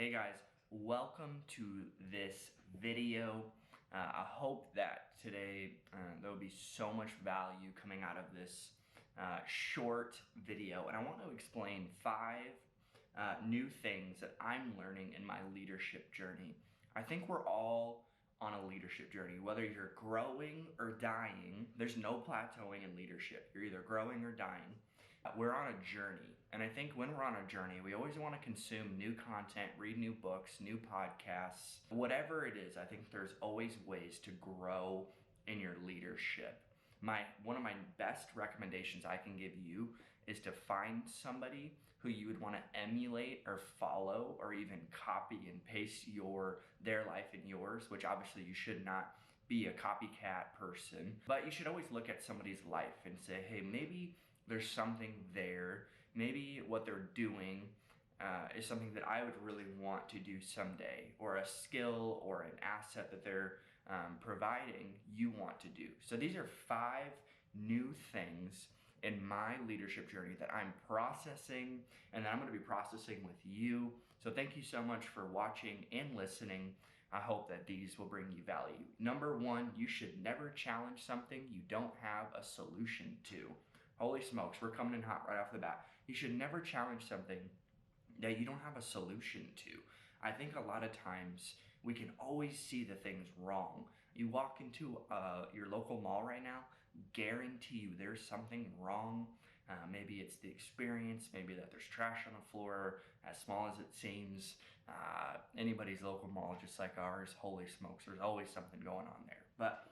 Hey guys, welcome to this video. I hope that today there will be so much value coming out of this short video, and I want to explain 5 new things that I'm learning in my leadership journey. I think we're all on a leadership journey. Whether you're growing or dying, there's no plateauing in leadership. You're either growing or dying. We're on a journey, and I think when we're on a journey, we always want to consume new content, read new books, new podcasts, whatever it is. I think there's always ways to grow in your leadership. One of my best recommendations I can give you is to find somebody who you would want to emulate or follow or even copy and paste their life in yours, which obviously you should not be a copycat person, but you should always look at somebody's life and say, hey, maybe there's something there. Maybe what they're doing is something that I would really want to do someday, or a skill or an asset that they're providing you want to do. So these are 5 new things in my leadership journey that I'm processing and that I'm going to be processing with you. So thank you so much for watching and listening. I hope that these will bring you value. Number 1, you should never challenge something you don't have a solution to. Holy smokes, we're coming in hot right off the bat. You should never challenge something that you don't have a solution to. I think a lot of times we can always see the things wrong. You walk into your local mall right now, guarantee you there's something wrong. Maybe it's the experience, maybe that there's trash on the floor, as small as it seems. Anybody's local mall just like ours, holy smokes, there's always something going on there. But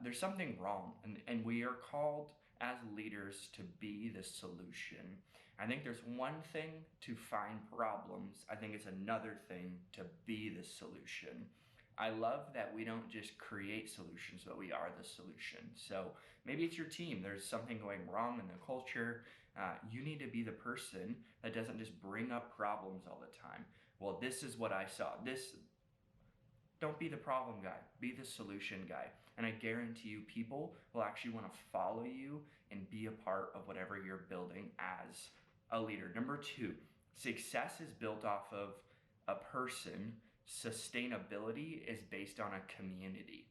there's something wrong, and we are called as leaders to be the solution. I think there's one thing to find problems. I think it's another thing to be the solution. I love that we don't just create solutions, but we are the solution. So maybe it's your team. There's something going wrong in the culture. You need to be the person that doesn't just bring up problems all the time. Well, this is what I saw. Don't be the problem guy, be the solution guy. And I guarantee you people will actually want to follow you and be a part of whatever you're building as a leader. Number 2, success is built off of a person. Sustainability is based on a community.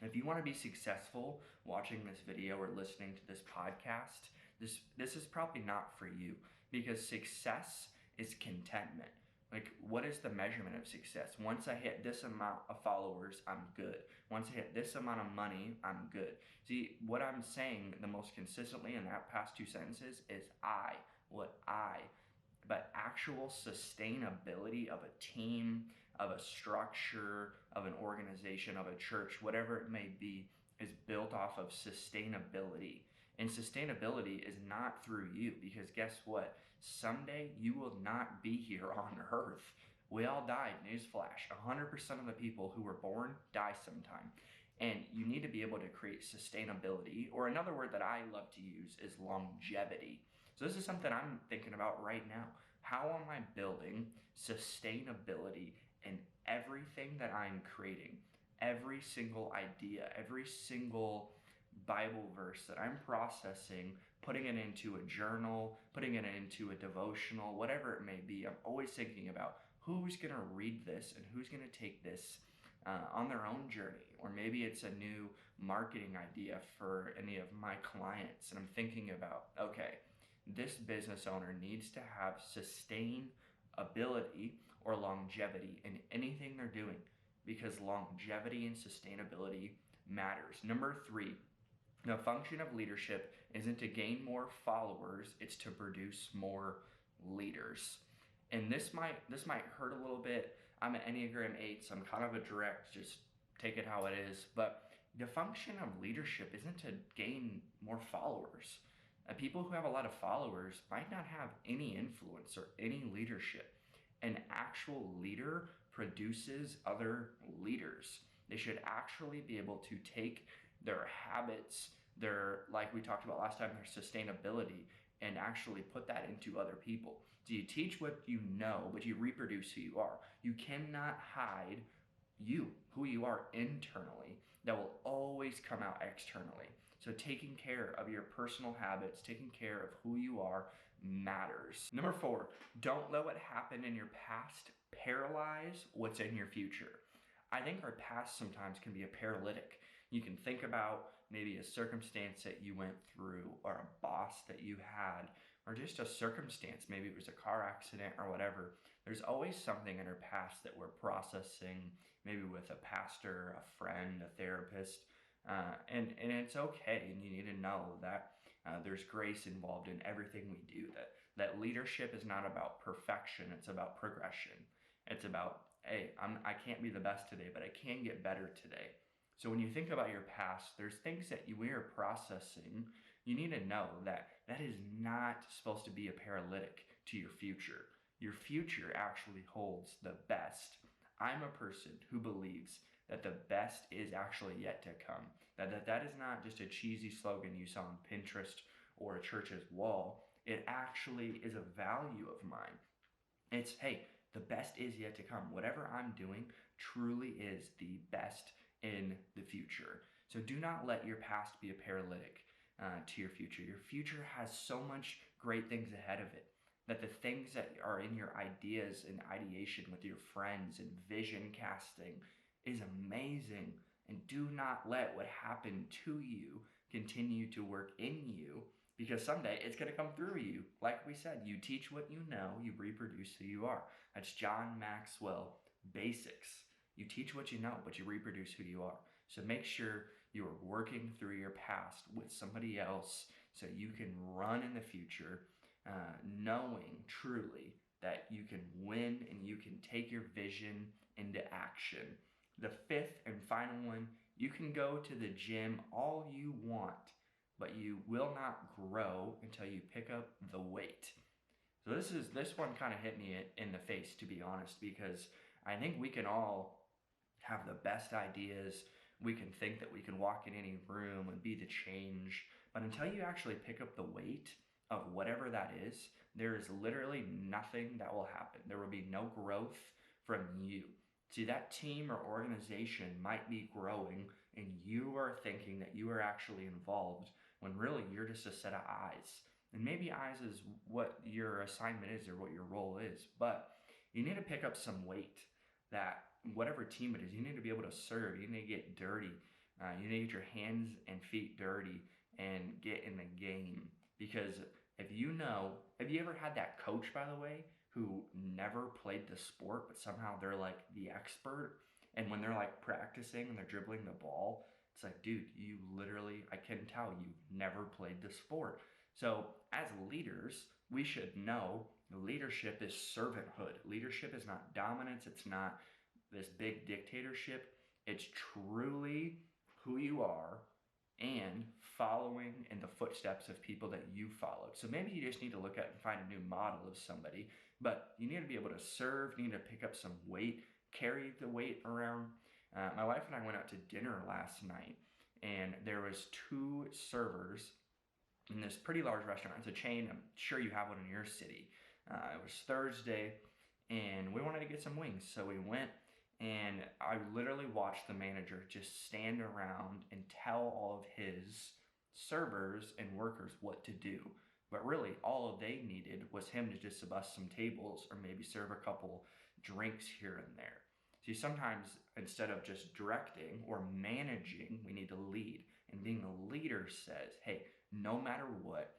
If you want to be successful watching this video or listening to this podcast, this is probably not for you, because success is contentment. Like, what is the measurement of success? Once I hit this amount of followers, I'm good. Once I hit this amount of money, I'm good. See, what I'm saying the most consistently in that past 2 sentences is but actual sustainability of a team, of a structure, of an organization, of a church, whatever it may be, is built off of sustainability. And sustainability is not through you, because guess what? Someday you will not be here on earth. We all died, newsflash. 100% of the people who were born die sometime. And you need to be able to create sustainability, or another word that I love to use is longevity. So this is something I'm thinking about right now. How am I building sustainability in everything that I'm creating? Every single idea, every single Bible verse that I'm processing, putting it into a journal, putting it into a devotional, whatever it may be, I'm always thinking about who's going to read this and who's going to take this on their own journey. Or maybe it's a new marketing idea for any of my clients, and I'm thinking about, okay, this business owner needs to have sustainability or longevity in anything they're doing, because longevity and sustainability matters. Number 3, the function of leadership isn't to gain more followers, it's to produce more leaders. And this might hurt a little bit. I'm an Enneagram 8, so I'm kind of a direct, just take it how it is. But the function of leadership isn't to gain more followers. People who have a lot of followers might not have any influence or any leadership. An actual leader produces other leaders. They should actually be able to take their habits, like we talked about last time, their sustainability, and actually put that into other people. So you teach what you know, but you reproduce who you are. You cannot hide who you are internally. That will always come out externally. So taking care of your personal habits, taking care of who you are, matters. Number 4, don't let what happened in your past paralyze what's in your future. I think our past sometimes can be a paralytic. You can think about maybe a circumstance that you went through, or a boss that you had, or just a circumstance. Maybe it was a car accident or whatever. There's always something in our past that we're processing, maybe with a pastor, a friend, a therapist, and it's okay. And you need to know that there's grace involved in everything we do. That leadership is not about perfection; it's about progression. It's about, hey, I can't be the best today, but I can get better today. So when you think about your past, there's things that we are processing. You need to know that that is not supposed to be a paralytic to your future. Your future actually holds the best. I'm a person who believes that the best is actually yet to come. That is not just a cheesy slogan you saw on Pinterest or a church's wall. It actually is a value of mine. It's, hey, the best is yet to come. Whatever I'm doing truly is the best in the future. So do not let your past be a paralytic to your future. Your future has so much great things ahead of it, that the things that are in your ideas and ideation with your friends and vision casting is amazing. And do not let what happened to you continue to work in you, because someday it's going to come through you. Like we said, you teach what you know, you reproduce who you are. That's John Maxwell basics. You teach what you know, but you reproduce who you are. So make sure you are working through your past with somebody else so you can run in the future, knowing truly that you can win and you can take your vision into action. The 5th and final one, you can go to the gym all you want, but you will not grow until you pick up the weight. So this one kind of hit me in the face, to be honest, because I think we can all have the best ideas. We can think that we can walk in any room and be the change, but until you actually pick up the weight of whatever that is, there is literally nothing that will happen. There will be no growth from you. See, that team or organization might be growing and you are thinking that you are actually involved when really you're just a set of eyes. And maybe eyes is what your assignment is or what your role is, but you need to pick up some weight. That whatever team it is, you need to be able to serve. You need to get dirty. You need to get your hands and feet dirty and get in the game. Because if you know, have you ever had that coach, by the way, who never played the sport, but somehow they're like the expert? And when they're like practicing and they're dribbling the ball, it's like, dude, you literally, I can tell you never played the sport. So as leaders, we should know leadership is servanthood. Leadership is not dominance. It's not this big dictatorship. It's truly who you are and following in the footsteps of people that you followed. So maybe you just need to look at and find a new model of somebody, but you need to be able to serve, you need to pick up some weight, carry the weight around. My wife and I went out to dinner last night, and there was 2 servers in this pretty large restaurant. It's a chain. I'm sure you have one in your city. It was Thursday, and we wanted to get some wings, so we went. And I literally watched the manager just stand around and tell all of his servers and workers what to do. But really, all they needed was him to just bus some tables or maybe serve a couple drinks here and there. See, sometimes instead of just directing or managing, we need to lead. And being a leader says, hey, no matter what,